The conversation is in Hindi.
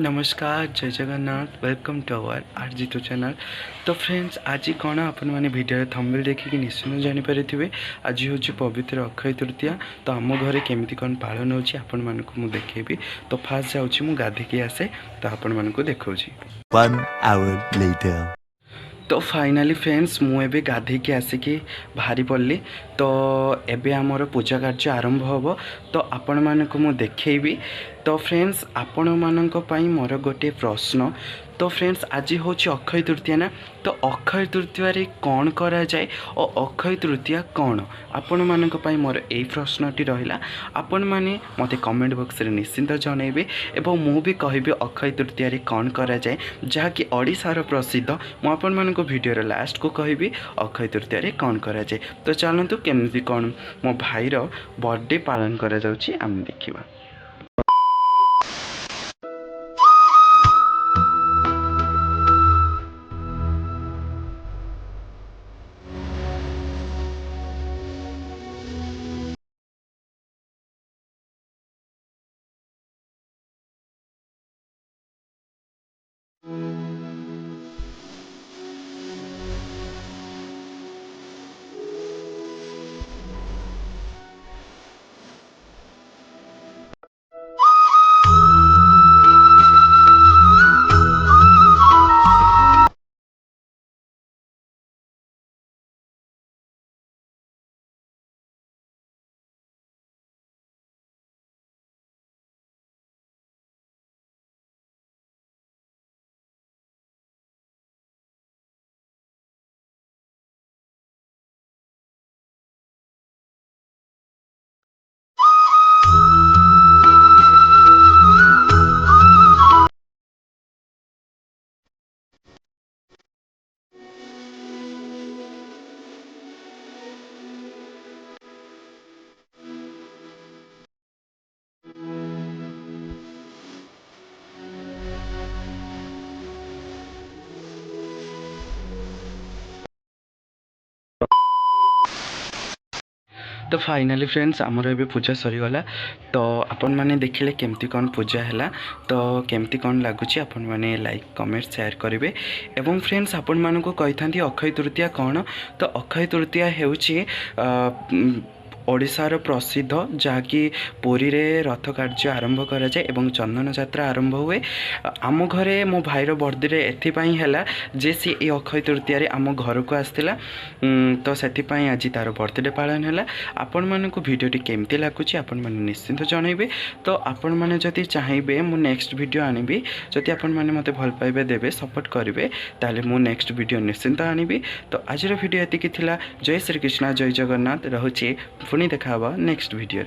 नमस्कार जय जगन्नाथ वेलकम टू आवर आरजितो चैनल। तो फ्रेंड्स आज कौन आपण मैंने भिडियो थंबनेल देखिए निश्चित जानीपारे आज हूँ पवित्र अक्षय तृतीया। तो आम घरे केमी कौन पालन होची आपण मानक मु देखेबी। तो फास्ट जाऊँ गाधिकी आसे तो आपण मानक देखौची। 1 hour later तो फाइनाली फ्रेंड्स मुझे गाधेकी आसिकी बाहरी पड़ली। तो एबे आमर पूजा कार्य आरंभ हम। तो आपण मानक मु देखेबी। तो फ्रेंड्स आपण मानक पई मोर गोटे प्रश्न। तो फ्रेंड्स आज हूँ अक्षय तृतीया ना। तो अक्षय तृतीया रे कौन करा जाए और अक्षय तृतीया कौन आपण मानक पई मोर एई प्रश्नटी रहिला। आपण माने मते कमेंट बॉक्स रे निश्चिंत जनइबे एवं मु भी कहबी अक्षय तृतीया रे कौन करा जाए जहाँकि ओडिशार प्रसिद्ध। मु आपण मानक वीडियो लास्ट को कहबी अक्षय तृतीया रे कौन करा जाए। तो चलतु केमती कौन मो भाईर बर्थडे पालन करा जाउची आम देखिबा। तो फाइनाली फ्रेंड्स आमर ए पूजा सरीगला। तो आपण मैंने देखिले केमती कौन पूजा है। तो केमती कौन लगुच आपण मैंने लाइक कमेंट शेयर करेंगे। एवं फ्रेंड्स आपण मानक कही था अक्षय तृतीया कौन। तो अक्षय तृतीया हेउची ओडिशार प्रसिद्ध जहाँकि पुरी रे रथ कार्य आरंभ करा जाए एवं चंदन यात्रा आरंभ हुए। आम घरे मो भाईर बर्थडे एथिपाई हैला जे सी ए अक्षय तृतीया रे आम घर को आसथिला। तो सेथिपाई आज तार बर्थडे पालन हैला। आपण मानकु वीडियोटी केमती लागुची आपण माने निश्चिंत जनइबे। तो आपण माने जति चाहिबे मु नेक्स्ट वीडियो आनिबी। जति आपण माने मते भल पाइबे देबे सपोर्ट करिवे ताले मु नेक्स्ट वीडियो निश्चिंत आनिबी। तो आज वीडियो एतिकी थिला। जय श्री कृष्ण जय जगन्नाथ रहुची। पुणी देखा नेक्स्ट वीडियो रे।